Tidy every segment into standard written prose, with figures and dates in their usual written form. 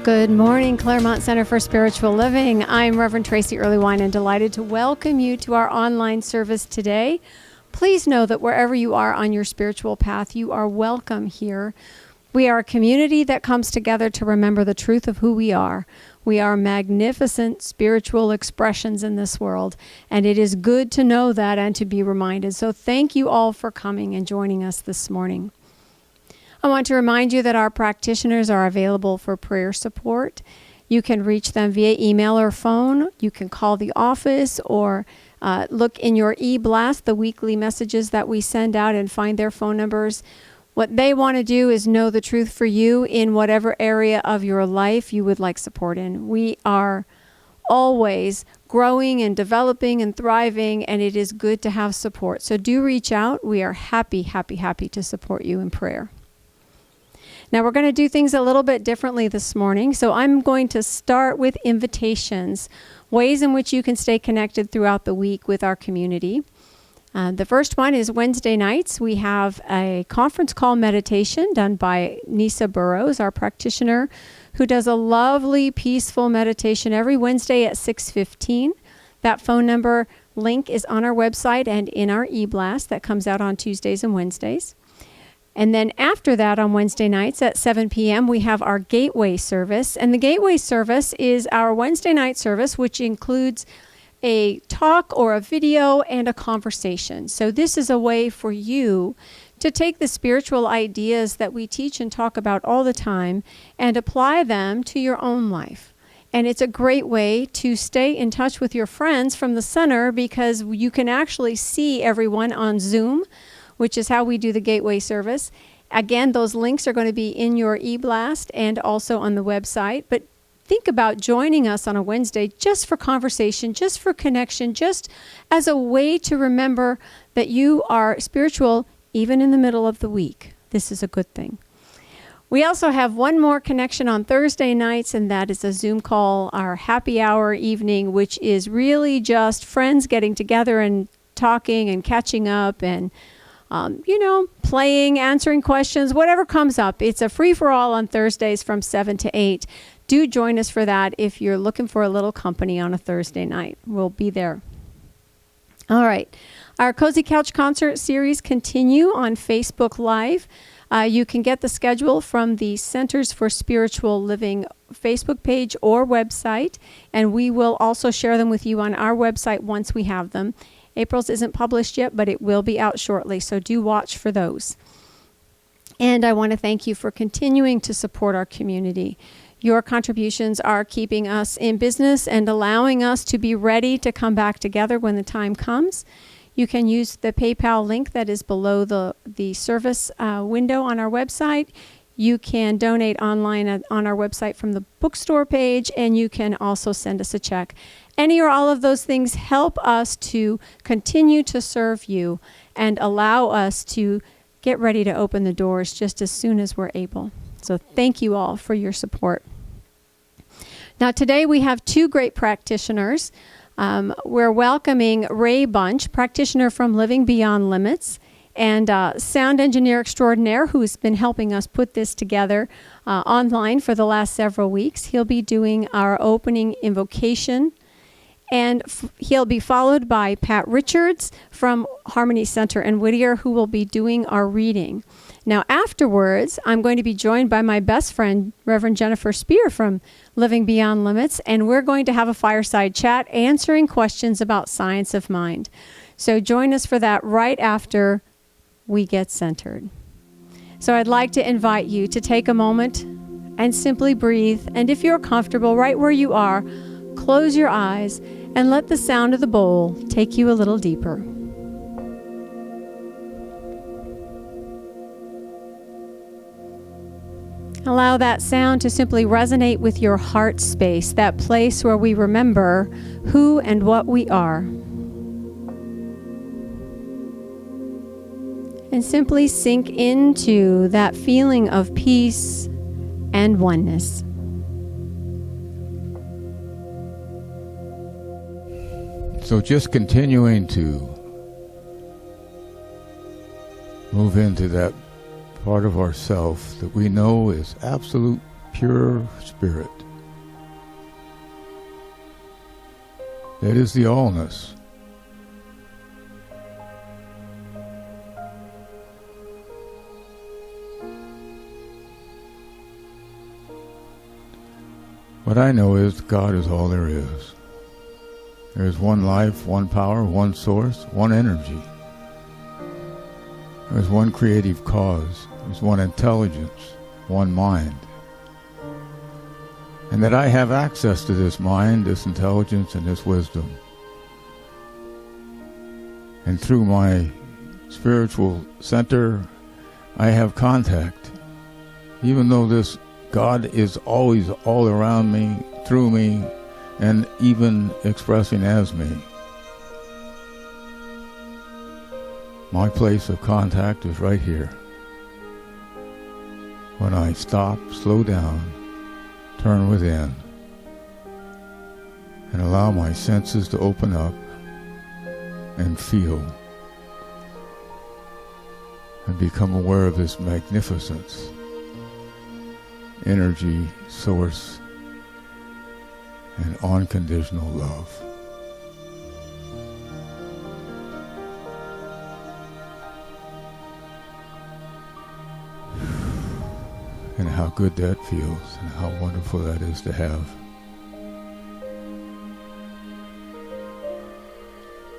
Good morning, Claremont Center for Spiritual Living. I'm Reverend Tracy Earlywine and delighted to welcome you to our online service today. Please know that wherever you are on your spiritual path, you are welcome here. We are a community that comes together to remember the truth of who we are. We are magnificent spiritual expressions in this world, and it is good to know that and to be reminded. So thank you all for coming and joining us this morning. I want to remind you that our practitioners are available for prayer support. You can reach them via email or phone. You can call the office or look in your e-blast, the weekly messages that we send out, and find their phone numbers. What they want to do is know the truth for you in whatever area of your life you would like support in. We are always growing and developing and thriving, and it is good to have support. So do reach out. We are happy to support you in prayer. Now we're going to do things a little bit differently this morning. So I'm going to start with invitations, ways in which you can stay connected throughout the week with our community. The first one is Wednesday nights. We have a conference call meditation done by Neysa Burrous, our practitioner, who does a lovely, peaceful meditation every Wednesday at 6:15. That phone number link is on our website and in our e-blast that comes out on Tuesdays and Wednesdays. And then after that, on Wednesday nights at 7 p.m., we have our Gateway service. And the Gateway service is our Wednesday night service, which includes a talk or a video and a conversation. So this is a way for you to take the spiritual ideas that we teach and talk about all the time and apply them to your own life. And it's a great way to stay in touch with your friends from the center because you can actually see everyone on Zoom, which is how we do the Gateway service. Again, those links are going to be in your e-blast and also on the website. But think about joining us on a Wednesday just for conversation, just for connection, just as a way to remember that you are spiritual even in the middle of the week. This is a good thing. We also have one more connection on Thursday nights, and that is a Zoom call, our happy hour evening, which is really just friends getting together and talking and catching up and playing, answering questions, whatever comes up. It's a free-for-all on Thursdays from 7 to 8. Do join us for that if you're looking for a little company on a Thursday night. We'll be there. All right. Our Cozy Couch Concert series continue on Facebook Live. You can get the schedule from the Centers for Spiritual Living Facebook page or website, and we will also share them with you on our website once we have them. April's isn't published yet, but it will be out shortly, so do watch for those. And I want to thank you for continuing to support our community. Your contributions are keeping us in business and allowing us to be ready to come back together when the time comes. You can use the PayPal link that is below the service window on our website. You can donate online on our website from the bookstore page, and you can also send us a check. Any or all of those things help us to continue to serve you and allow us to get ready to open the doors just as soon as we're able. So thank you all for your support. Now today we have two great practitioners. We're welcoming Ray Bunch, practitioner from Living Beyond Limits, and sound engineer extraordinaire who's been helping us put this together online for the last several weeks. He'll be doing our opening invocation, and he'll be followed by Pat Richards from Harmony Center in Whittier, who will be doing our reading. Now afterwards, I'm going to be joined by my best friend, Reverend Jennifer Spear from Living Beyond Limits, and we're going to have a fireside chat answering questions about science of mind. So join us for that right after we get centered. So I'd like to invite you to take a moment and simply breathe, and if you're comfortable right where you are, close your eyes and let the sound of the bowl take you a little deeper. Allow that sound to simply resonate with your heart space, that place where we remember who and what we are. And simply sink into that feeling of peace and oneness. So just continuing to move into that part of ourself that we know is absolute pure spirit. That is the allness. What I know is God is all there is. There is one life, one power, one source, one energy. There is one creative cause. There is one intelligence, one mind. And that I have access to this mind, this intelligence, and this wisdom. And through my spiritual center, I have contact. Even though this God is always all around me, through me, and even expressing as me. My place of contact is right here. When I stop, slow down, turn within, and allow my senses to open up and feel and become aware of this magnificence, energy, source, and unconditional love. And how good that feels, and how wonderful that is to have.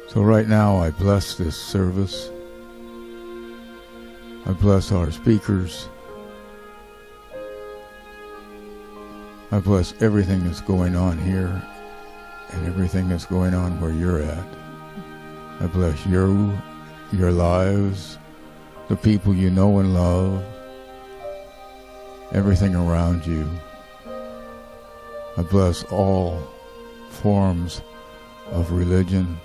So right now I bless this service. I bless our speakers. I bless everything that's going on here and everything that's going on where you're at. I bless you, your lives, the people you know and love, everything around you. I bless all forms of religion.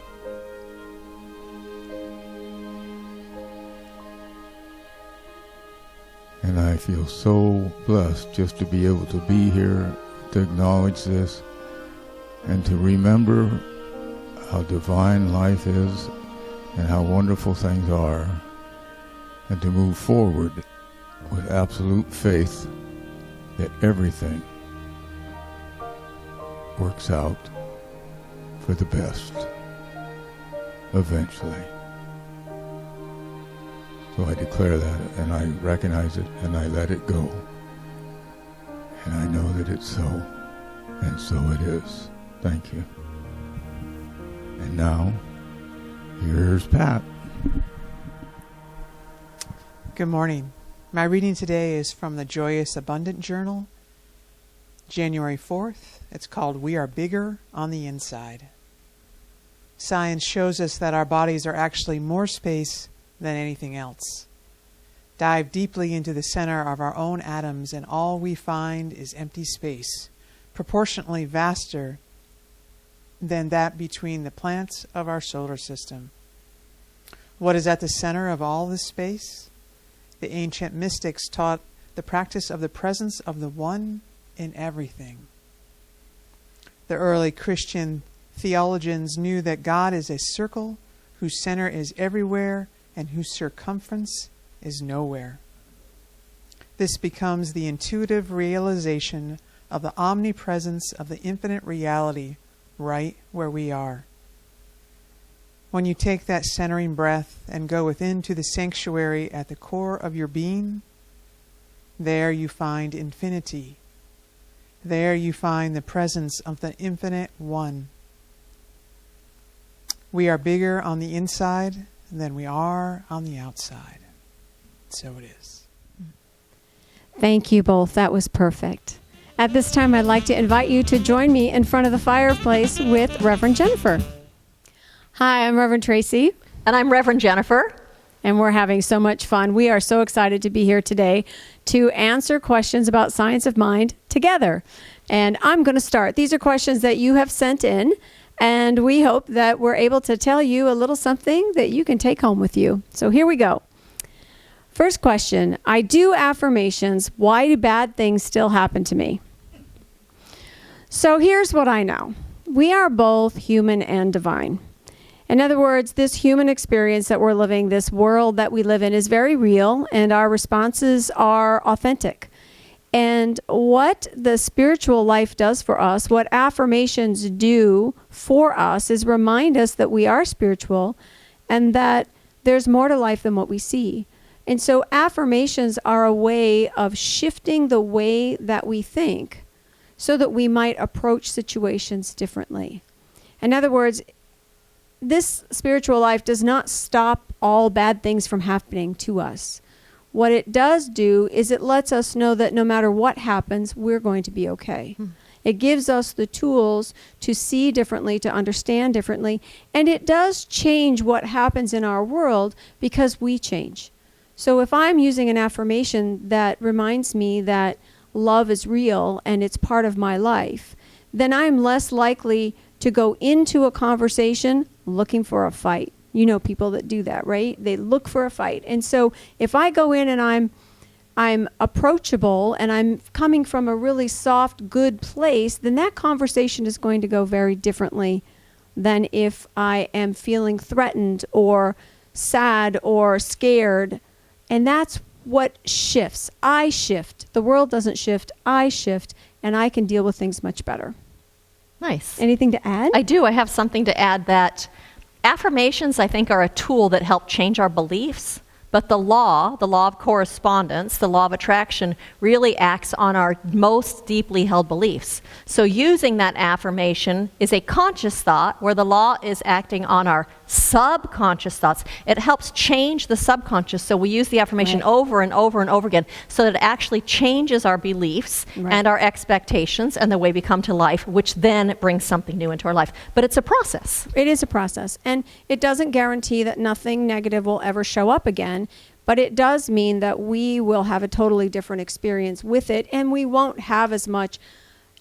And I feel so blessed just to be able to be here, to acknowledge this, and to remember how divine life is and how wonderful things are, and to move forward with absolute faith that everything works out for the best, eventually. So I declare that, and I recognize it, and I let it go. And I know that it's so, and so it is. Thank you. And now, here's Pat. Good morning. My reading today is from the Joyous Abundant Journal, January 4th. It's called We Are Bigger on the Inside. Science shows us that our bodies are actually more space than anything else. Dive deeply into the center of our own atoms, and all we find is empty space, proportionately vaster than that between the planets of our solar system. What is at the center of all this space? The ancient mystics taught the practice of the presence of the One in everything. The early Christian theologians knew that God is a circle whose center is everywhere and whose circumference is nowhere. This becomes the intuitive realization of the omnipresence of the infinite reality right where we are. When you take that centering breath and go within to the sanctuary at the core of your being, there you find infinity. There you find the presence of the infinite One. We are bigger on the inside than we are on the outside. So it is. Thank you both. That was perfect. At this time, I'd like to invite you to join me in front of the fireplace with Reverend Jennifer. Hi, I'm Reverend Tracy. And I'm Reverend Jennifer. And we're having so much fun. We are so excited to be here today to answer questions about science of mind together. And I'm going to start. These are questions that you have sent in, and we hope that we're able to tell you a little something that you can take home with you. So here we go. First question, I do affirmations. Why do bad things still happen to me? So here's what I know. We are both human and divine. In other words, this human experience that we're living, this world that we live in is very real, and our responses are authentic. And what the spiritual life does for us, what affirmations do for us, is remind us that we are spiritual and that there's more to life than what we see. And so affirmations are a way of shifting the way that we think so that we might approach situations differently. In other words, this spiritual life does not stop all bad things from happening to us. What it does do is it lets us know that no matter what happens, we're going to be okay. It gives us the tools to see differently, to understand differently, and it does change what happens in our world because we change. So if I'm using an affirmation that reminds me that love is real and it's part of my life, then I'm less likely to go into a conversation looking for a fight. You know people that do that, right? They look for a fight. And so if I go in and I'm approachable and I'm coming from a really soft, good place, then that conversation is going to go very differently than if I am feeling threatened or sad or scared. And that's what shifts. I shift. The world doesn't shift. I shift, and I can deal with things much better. Nice. Anything to add? I do. I have something to add that affirmations, I think, are a tool that help change our beliefs, but the law of correspondence, the law of attraction, really acts on our most deeply held beliefs. So using that affirmation is a conscious thought where the law is acting on our subconscious thoughts. It helps change the subconscious, so we use the affirmation over and over and over again so that it actually changes our beliefs and our expectations and the way we come to life, which then brings something new into our life. But it's a process. It is a process, and it doesn't guarantee that nothing negative will ever show up again, but it does mean that we will have a totally different experience with it, and we won't have as much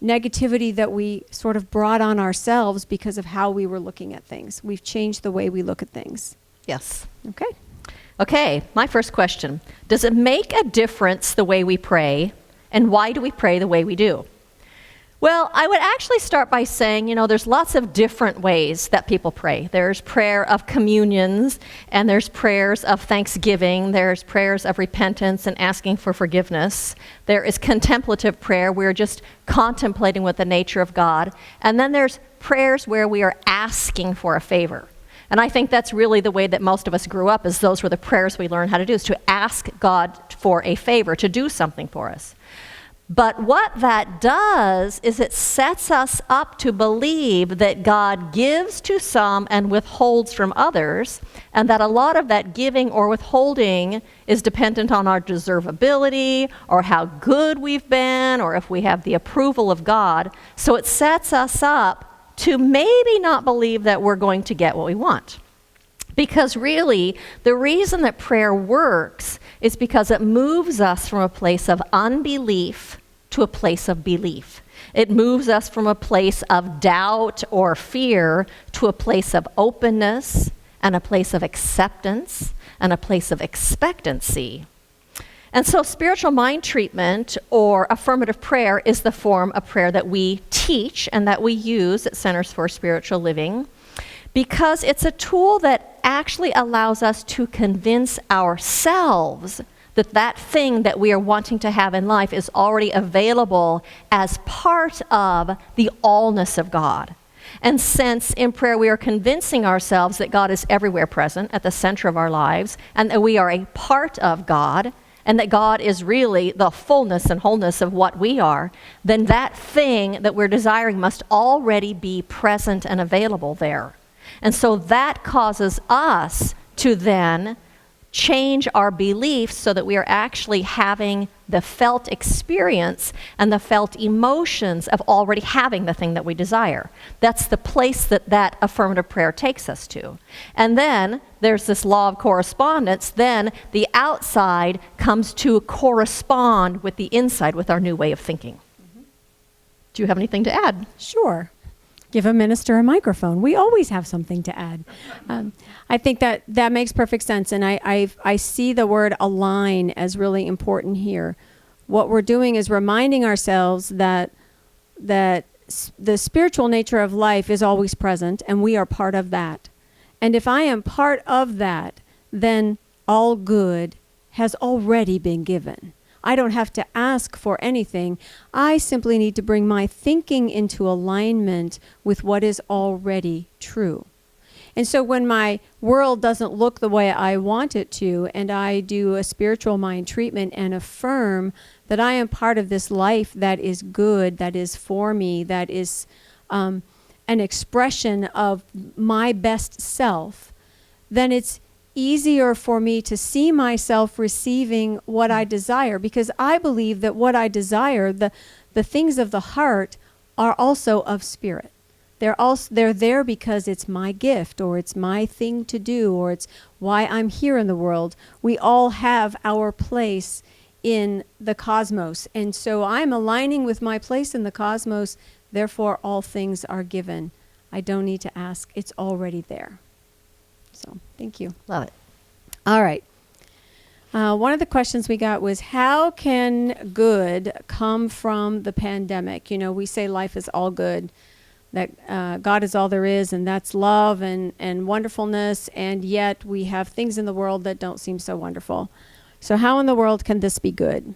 negativity that we sort of brought on ourselves because of how we were looking at things. We've changed the way we look at things. Yes. Okay, my first question. Does it make a difference the way we pray, and why do we pray the way we do? Well, I would actually start by saying, there's lots of different ways that people pray. There's prayer of communions, and there's prayers of thanksgiving. There's prayers of repentance and asking for forgiveness. There is contemplative prayer. We're just contemplating with the nature of God. And then there's prayers where we are asking for a favor. And I think that's really the way that most of us grew up, is those were the prayers we learned how to do, is to ask God for a favor, to do something for us. But what that does is it sets us up to believe that God gives to some and withholds from others, and that a lot of that giving or withholding is dependent on our deservability or how good we've been or if we have the approval of God. So it sets us up to maybe not believe that we're going to get what we want. Because really, the reason that prayer works is because it moves us from a place of unbelief to a place of belief. It moves us from a place of doubt or fear to a place of openness and a place of acceptance and a place of expectancy. And so spiritual mind treatment or affirmative prayer is the form of prayer that we teach and that we use at Centers for Spiritual Living, because it's a tool that actually allows us to convince ourselves that that thing that we are wanting to have in life is already available as part of the allness of God. And since in prayer we are convincing ourselves that God is everywhere present at the center of our lives, and that we are a part of God, and that God is really the fullness and wholeness of what we are, then that thing that we're desiring must already be present and available there. And so that causes us to then change our beliefs so that we are actually having the felt experience and the felt emotions of already having the thing that we desire. That's the place that affirmative prayer takes us to. And then there's this law of correspondence. Then the outside comes to correspond with the inside, with our new way of thinking. Mm-hmm. Do you have anything to add? Sure. Give a minister a microphone. We always have something to add. I think that makes perfect sense, and I see the word align as really important here. What we're doing is reminding ourselves that the spiritual nature of life is always present, and we are part of that. And if I am part of that, then all good has already been given. I don't have to ask for anything. I simply need to bring my thinking into alignment with what is already true. And so when my world doesn't look the way I want it to, and I do a spiritual mind treatment and affirm that I am part of this life that is good, that is for me, that is an expression of my best self, then it's easier for me to see myself receiving what I desire, because I believe that what I desire, the things of the heart, are also of spirit. They're there because it's my gift, or it's my thing to do, or it's why I'm here in the world. We all have our place in the cosmos. And so I'm aligning with my place in the cosmos, therefore all things are given. I don't need to ask. It's already there. So thank you. Love it. All right. One of the questions we got was, how can good come from the pandemic? You know, we say life is all good, that God is all there is, and that's love and wonderfulness, and yet we have things in the world that don't seem so wonderful. So how in the world can this be good?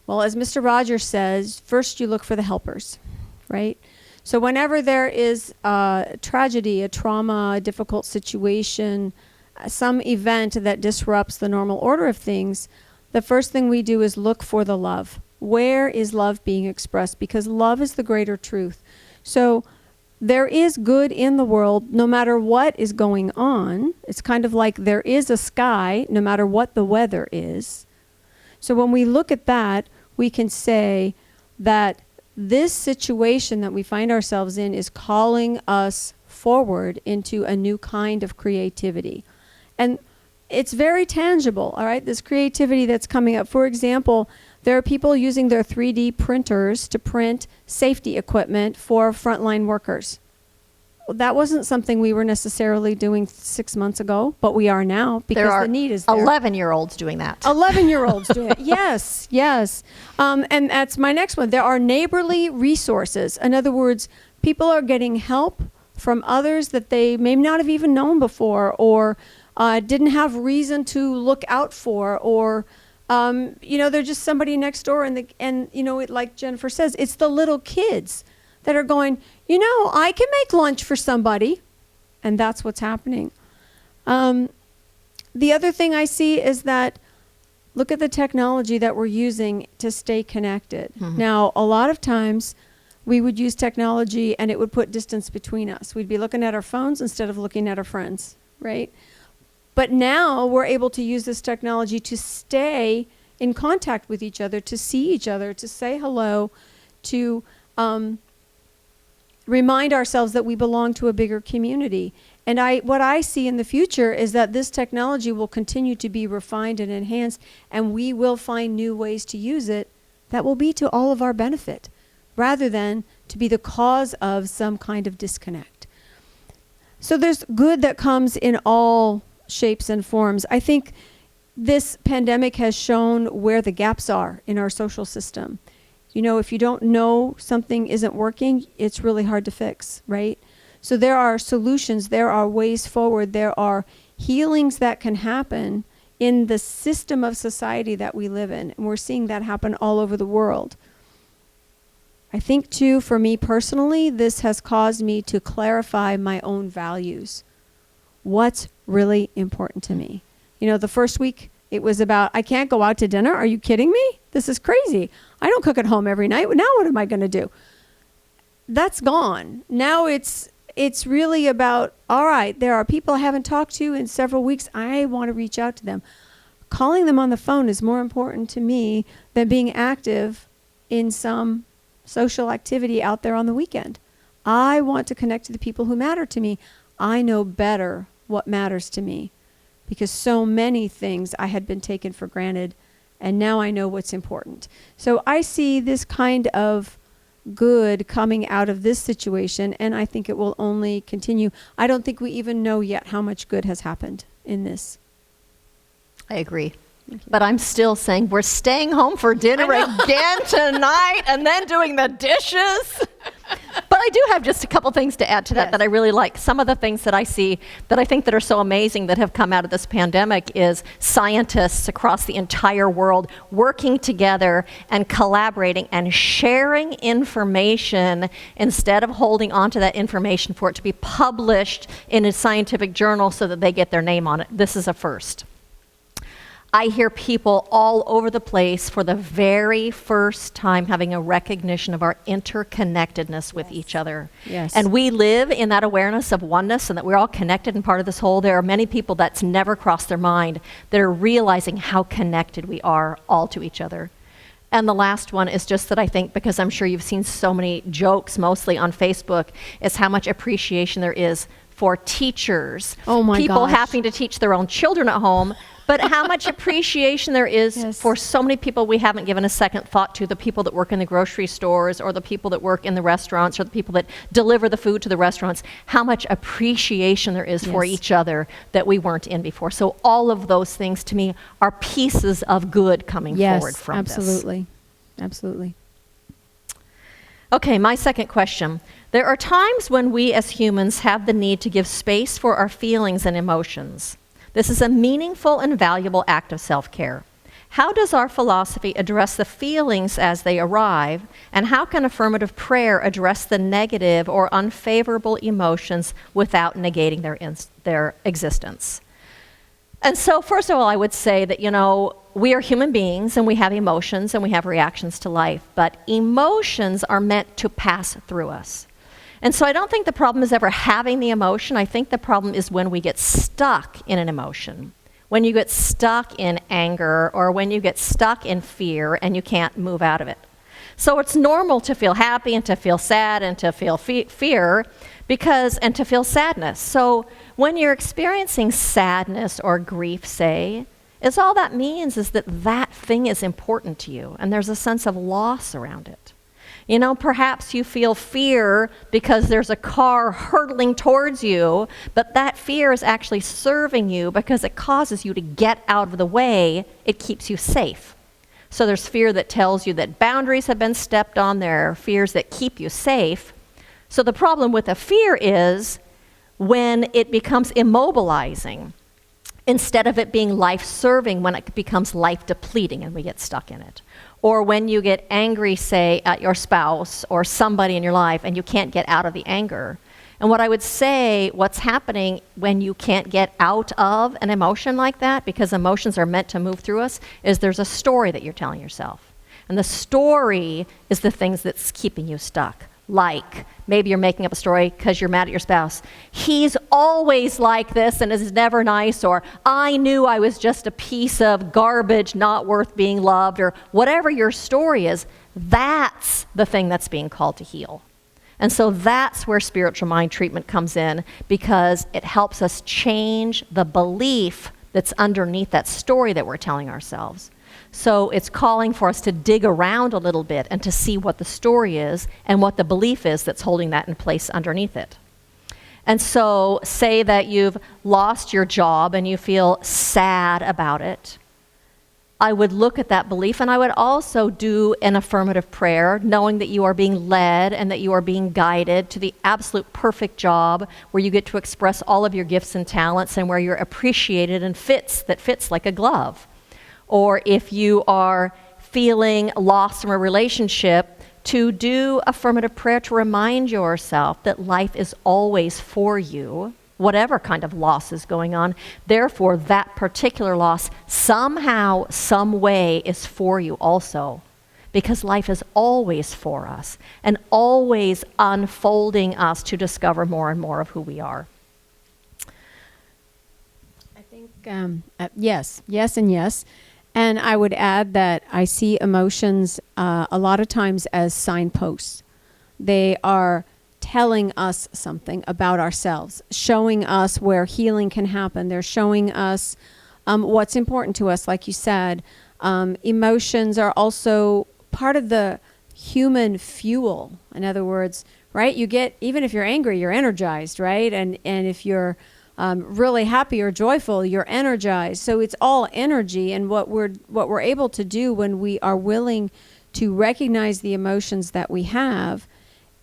Well, as Mr. Rogers says, first you look for the helpers, right? So whenever there is a tragedy, a trauma, a difficult situation, some event that disrupts the normal order of things, the first thing we do is look for the love. Where is love being expressed? Because love is the greater truth. So there is good in the world no matter what is going on. It's kind of like there is a sky no matter what the weather is. So when we look at that, we can say that this situation that we find ourselves in is calling us forward into a new kind of creativity. And it's very tangible, all right, this creativity that's coming up. For example, there are people using their 3D printers to print safety equipment for frontline workers. That wasn't something we were necessarily doing 6 months ago, but we are now because the need is there. 11-year-olds doing that. 11-year-olds doing it. Yes, yes. And that's my next one. There are neighborly resources. In other words, people are getting help from others that they may not have even known before, or didn't have reason to look out for, or they're just somebody next door, and like Jennifer says, it's the little kids that are going, I can make lunch for somebody, and that's what's happening. The other thing I see is that look at the technology that we're using to stay connected. Mm-hmm. Now, a lot of times we would use technology and it would put distance between us. We'd be looking at our phones instead of looking at our friends, right? But now we're able to use this technology to stay in contact with each other, to see each other, to say hello, to remind ourselves that we belong to a bigger community. And what I see in the future is that this technology will continue to be refined and enhanced, and we will find new ways to use it that will be to all of our benefit, rather than to be the cause of some kind of disconnect. So there's good that comes in all shapes and forms. I think this pandemic has shown where the gaps are in our social system. If you don't know something isn't working, it's really hard to fix, right? So there are solutions, there are ways forward, there are healings that can happen in the system of society that we live in. And we're seeing that happen all over the world. I think too, for me personally, this has caused me to clarify my own values. What's really important to me? The first week it was about, I can't go out to dinner. Are you kidding me? This is crazy. I don't cook at home every night. Now what am I going to do? That's gone. Now it's really about, all right, there are people I haven't talked to in several weeks. I want to reach out to them. Calling them on the phone is more important to me than being active in some social activity out there on the weekend. I want to connect to the people who matter to me. I know better what matters to me, because so many things I had been taken for granted, and now I know what's important. So I see this kind of good coming out of this situation, and I think it will only continue. I don't think we even know yet how much good has happened in this. I agree. But I'm still saying we're staying home for dinner again tonight and then doing the dishes. But I do have just a couple things to add to that Yes. that I really like. Some of the things that I see that I think that are so amazing that have come out of this pandemic is scientists across the entire world working together and collaborating and sharing information instead of holding on to that information for it to be published in a scientific journal so that they get their name on it. This is a first. I hear people all over the place for the very first time having a recognition of our interconnectedness with each other. Yes. And we live in that awareness of oneness and that we're all connected and part of this whole. There are many people that's never crossed their mind that are realizing how connected we are all to each other. And the last one is just that I think, because I'm sure you've seen so many jokes, mostly on Facebook, is how much appreciation there is for teachers. Oh my People gosh. having to teach their own children at home, but how much appreciation there is Yes. for so many people we haven't given a second thought to, the people that work in the grocery stores or the people that work in the restaurants or the people that deliver the food to the restaurants, how much appreciation there is for Yes. each other that we weren't in before. So all of those things to me are pieces of good coming forward Yes, from this. absolutely. Absolutely. Okay, my second question. There are times when we as humans have the need to give space for our feelings and emotions. This is a meaningful and valuable act of self-care. How does our philosophy address the feelings as they arrive, and how can affirmative prayer address the negative or unfavorable emotions without negating their existence? And so, first of all, I would say that, we are human beings and we have emotions and we have reactions to life, but emotions are meant to pass through us. And so I don't think the problem is ever having the emotion. I think the problem is when we get stuck in an emotion. When you get stuck in anger or when you get stuck in fear and you can't move out of it. So it's normal to feel happy and to feel sad and to feel fear and to feel sadness. So when you're experiencing sadness or grief, say, all that means is that that thing is important to you and there's a sense of loss around it. Perhaps you feel fear because there's a car hurtling towards you, but that fear is actually serving you because it causes you to get out of the way. It keeps you safe. So there's fear that tells you that boundaries have been stepped on. There are fears that keep you safe. So the problem with a fear is when it becomes immobilizing, instead of it being life-serving, when it becomes life-depleting and we get stuck in it. Or when you get angry, say, at your spouse or somebody in your life and you can't get out of the anger. And what I would say, what's happening when you can't get out of an emotion like that, because emotions are meant to move through us, is there's a story that you're telling yourself. And the story is the things that's keeping you stuck. Like, maybe you're making up a story because you're mad at your spouse. He's always like this and is never nice, or I knew I was just a piece of garbage not worth being loved, or whatever your story is, that's the thing that's being called to heal. And so that's where spiritual mind treatment comes in, because it helps us change the belief that's underneath that story that we're telling ourselves. So it's calling for us to dig around a little bit and to see what the story is and what the belief is that's holding that in place underneath it. And so say that you've lost your job and you feel sad about it. I would look at that belief, and I would also do an affirmative prayer, knowing that you are being led and that you are being guided to the absolute perfect job where you get to express all of your gifts and talents and where you're appreciated and fits like a glove. Or if you are feeling lost from a relationship, to do affirmative prayer to remind yourself that life is always for you, whatever kind of loss is going on. Therefore, that particular loss somehow, some way is for you also, because life is always for us and always unfolding us to discover more and more of who we are. I think yes, and yes. And I would add that I see emotions a lot of times as signposts. They are telling us something about ourselves, showing us where healing can happen. They're showing us what's important to us, like you said. Emotions are also part of the human fuel. In other words, right? Even if you're angry, you're energized, right? And if you're really happy or joyful, you're energized. So it's all energy, and what we're able to do when we are willing to recognize the emotions that we have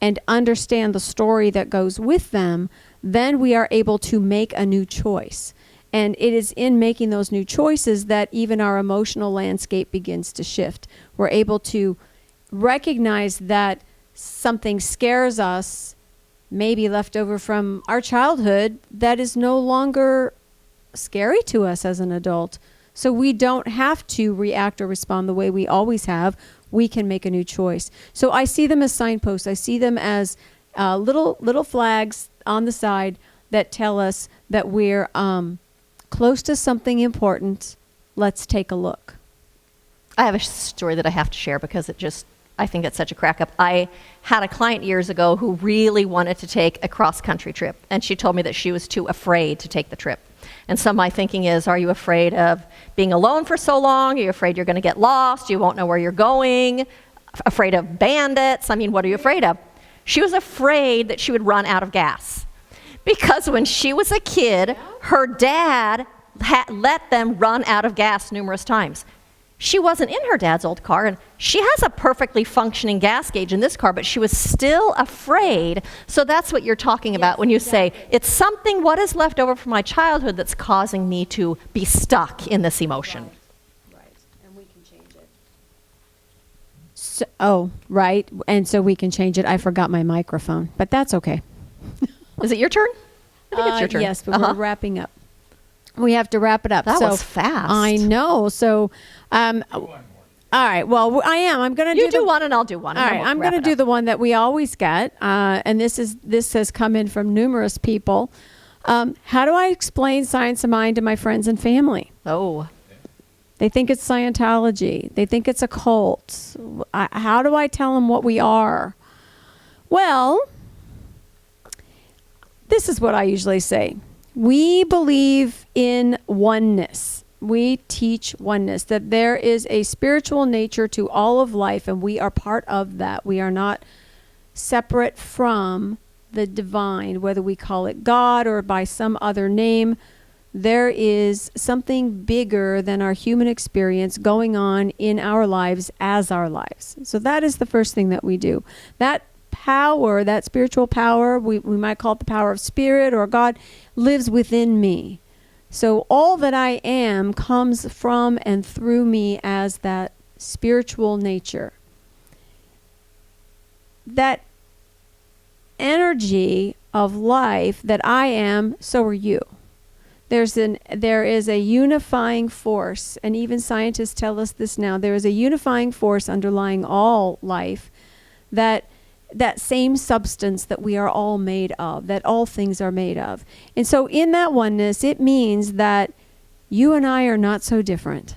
and understand the story that goes with them, then we are able to make a new choice. And it is in making those new choices that even our emotional landscape begins to shift. We're able to recognize that something scares us, maybe left over from our childhood, that is no longer scary to us as an adult. So we don't have to react or respond the way we always have. We can make a new choice. So I see them as signposts. I see them as little flags on the side that tell us that we're close to something important. Let's take a look. I have a story that I have to share because I think it's such a crack up. I had a client years ago who really wanted to take a cross-country trip, and she told me that she was too afraid to take the trip. And so my thinking is, are you afraid of being alone for so long? Are you afraid you're going to get lost? You won't know where you're going? Afraid of bandits? I mean, what are you afraid of? She was afraid that she would run out of gas. Because when she was a kid, her dad let them run out of gas numerous times. She wasn't in her dad's old car, and she has a perfectly functioning gas gauge in this car, but she was still afraid. So that's what you're talking about when you say, it's something, what is left over from my childhood that's causing me to be stuck in this emotion. Right. And we can change it. So, right. And so we can change it. I forgot my microphone, but that's okay. Is it your turn? I think it's your turn. Yes, but we're wrapping up. We have to wrap it up. That was fast. I know. So, all right. Well, I am. I'm going to You do one and I'll do one. All right. I'm going to do the one that we always get. And this has come in from numerous people. How do I explain science of mind to my friends and family? Oh. They think it's Scientology. They think it's a cult. How do I tell them what we are? Well, this is what I usually say. We believe in oneness. We teach oneness, that there is a spiritual nature to all of life, and we are part of that. We are not separate from the divine, whether we call it God or by some other name. There is something bigger than our human experience going on in our lives as our lives. So that is the first thing that we do. That power, that spiritual power, we might call it the power of spirit or God, lives within me. So all that I am comes from and through me as that spiritual nature. That energy of life that I am, so are you. There is a unifying force, and even scientists tell us this now. There is a unifying force underlying all life, that same substance that we are all made of, that all things are made of. And so in that oneness, it means that you and I are not so different.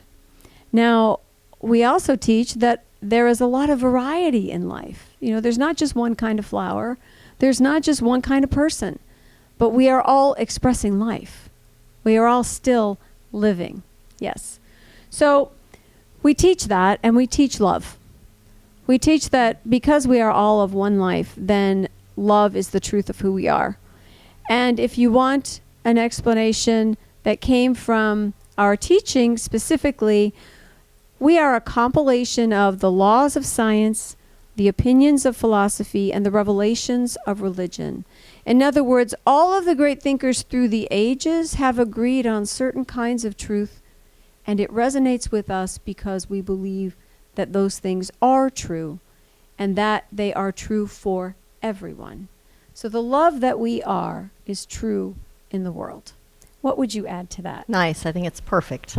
Now, we also teach that there is a lot of variety in life. You know, there's not just one kind of flower. There's not just one kind of person. But we are all expressing life. We are all still living. Yes. So we teach that, and we teach love. We teach that because we are all of one life, then love is the truth of who we are. And if you want an explanation that came from our teaching specifically, we are a compilation of the laws of science, the opinions of philosophy, and the revelations of religion. In other words, all of the great thinkers through the ages have agreed on certain kinds of truth, and it resonates with us because we believe that those things are true and that they are true for everyone. So the love that we are is true in the world. What would you add to that? Nice. I think it's perfect.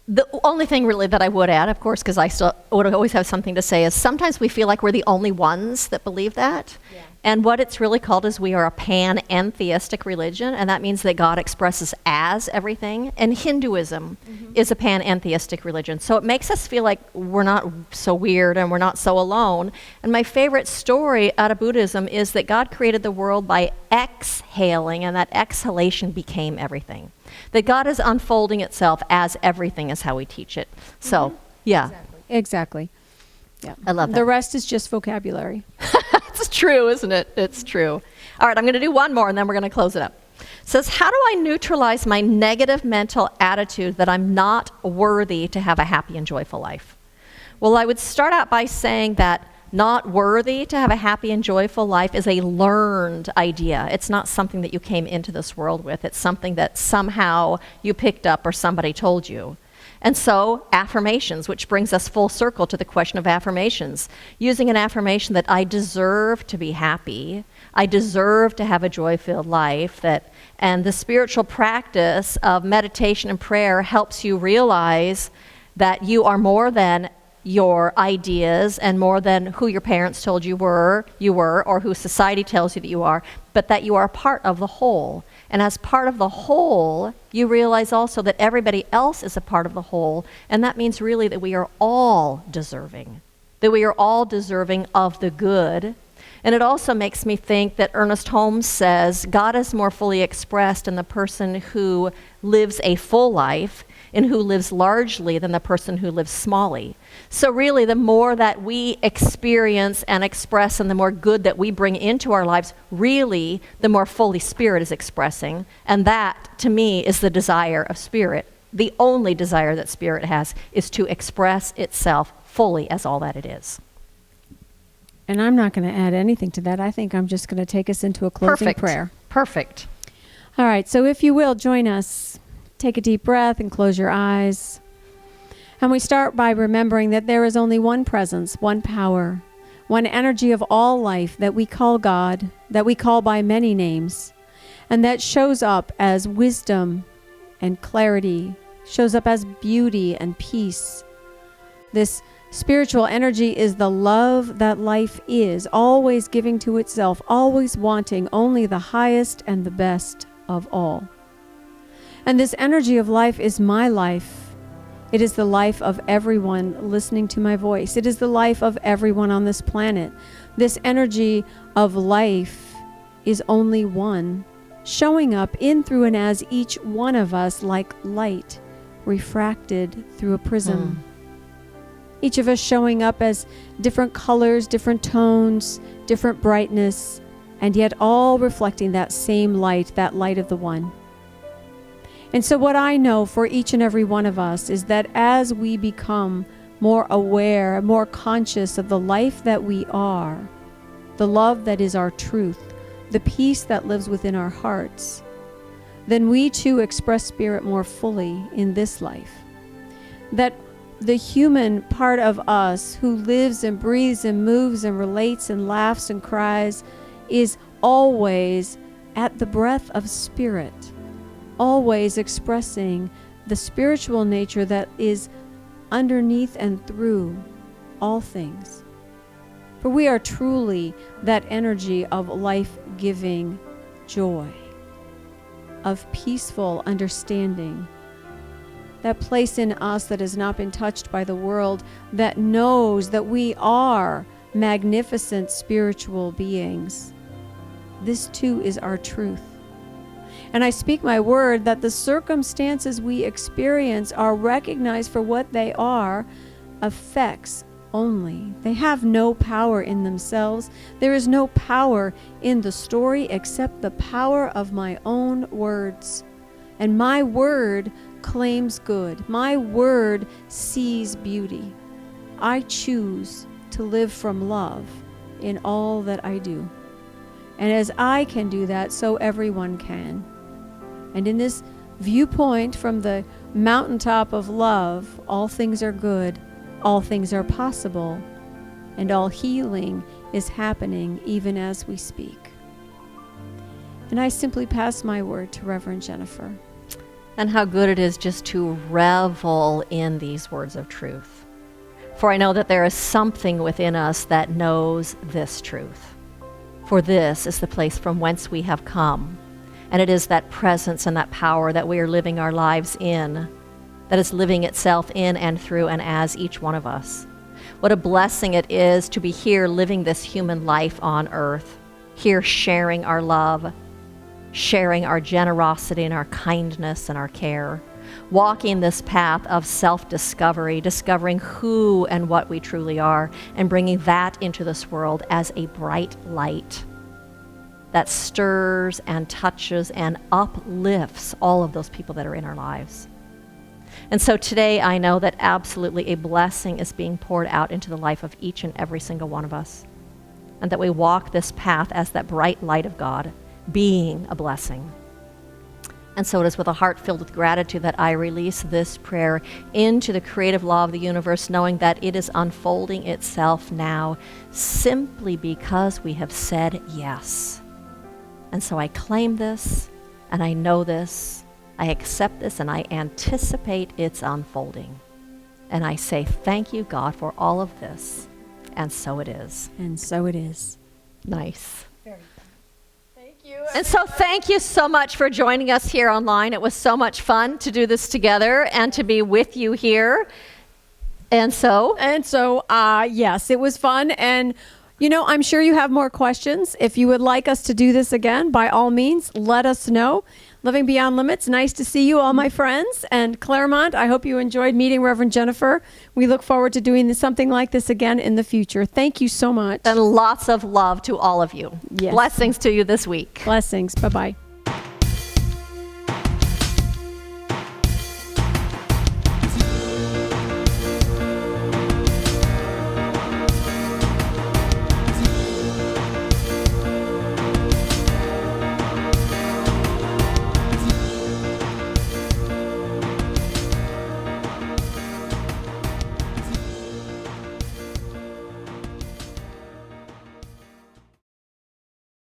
The only thing really that I would add, of course, because I still would always have something to say, is sometimes we feel like we're the only ones that believe that. Yeah. And what it's really called is we are a panentheistic religion, and that means that God expresses as everything. And Hinduism is a panentheistic religion. So it makes us feel like we're not so weird and we're not so alone. And my favorite story out of Buddhism is that God created the world by exhaling, and that exhalation became everything. That God is unfolding itself as everything is how we teach it. So, yeah. Exactly. Yeah. I love that. The rest is just vocabulary. It's true, isn't it? It's true. All right, I'm going to do one more, and then we're going to close it up. It says, how do I neutralize my negative mental attitude that I'm not worthy to have a happy and joyful life? Well, I would start out by saying that not worthy to have a happy and joyful life is a learned idea. It's not something that you came into this world with. It's something that somehow you picked up or somebody told you. And so affirmations, which brings us full circle to the question of affirmations. Using an affirmation that I deserve to be happy, I deserve to have a joy-filled life, and the spiritual practice of meditation and prayer helps you realize that you are more than your ideas and more than who your parents told you were, or who society tells you that you are, but that you are part of the whole. And as part of the whole, you realize also that everybody else is a part of the whole, and that means really that we are all deserving, of the good. And it also makes me think that Ernest Holmes says God is more fully expressed in the person who lives a full life and who lives largely than the person who lives smally. So really, the more that we experience and express and the more good that we bring into our lives, really, the more fully Spirit is expressing. And that, to me, is the desire of Spirit. The only desire that Spirit has is to express itself fully as all that it is. And I'm not going to add anything to that. I think I'm just going to take us into a closing prayer. Perfect. All right, so if you will, join us. Take a deep breath and close your eyes. And we start by remembering that there is only one presence, one power, one energy of all life that we call God, that we call by many names, and that shows up as wisdom and clarity, shows up as beauty and peace. This spiritual energy is the love that life is, always giving to itself, always wanting only the highest and the best of all. And this energy of life is my life. It is the life of everyone listening to my voice. It is the life of everyone on this planet. This energy of life is only one, showing up in, through, and as each one of us like light refracted through a prism. Each of us showing up as different colors, different tones, different brightness, and yet all reflecting that same light, that light of the one. And so what I know for each and every one of us is that as we become more aware, more conscious of the life that we are, the love that is our truth, the peace that lives within our hearts, then we too express Spirit more fully in this life. That the human part of us who lives and breathes and moves and relates and laughs and cries is always at the breath of Spirit, always expressing the spiritual nature that is underneath and through all things. For we are truly that energy of life-giving joy, of peaceful understanding, that place in us that has not been touched by the world, that knows that we are magnificent spiritual beings. This too is our truth. And I speak my word that the circumstances we experience are recognized for what they are, effects only. They have no power in themselves. There is no power in the story except the power of my own words. And my word claims good. My word sees beauty. I choose to live from love in all that I do. And as I can do that, so everyone can. And in this viewpoint from the mountaintop of love, all things are good, all things are possible, and all healing is happening even as we speak. And I simply pass my word to Reverend Jennifer. And how good it is just to revel in these words of truth. For I know that there is something within us that knows this truth. For this is the place from whence we have come. And it is that presence and that power that we are living our lives in, that is living itself in and through and as each one of us. What a blessing it is to be here living this human life on earth, here sharing our love, sharing our generosity and our kindness and our care, walking this path of self-discovery, discovering who and what we truly are, and bringing that into this world as a bright light that stirs and touches and uplifts all of those people that are in our lives. And so today I know that absolutely a blessing is being poured out into the life of each and every single one of us. And that we walk this path as that bright light of God, being a blessing. And so it is with a heart filled with gratitude that I release this prayer into the creative law of the universe, knowing that it is unfolding itself now simply because we have said yes. And so I claim this, and I know this, I accept this, and I anticipate its unfolding. And I say thank you, God, for all of this. And so it is. And so it is. Nice. And so thank you so much for joining us here online. It was so much fun to do this together and to be with you here. And so, yes, it was fun. And, you know, I'm sure you have more questions. If you would like us to do this again, by all means, let us know. Living Beyond Limits, nice to see you, all my friends. And Claremont, I hope you enjoyed meeting Reverend Jennifer. We look forward to doing something like this again in the future. Thank you so much. And lots of love to all of you. Yes. Blessings to you this week. Blessings. Bye-bye.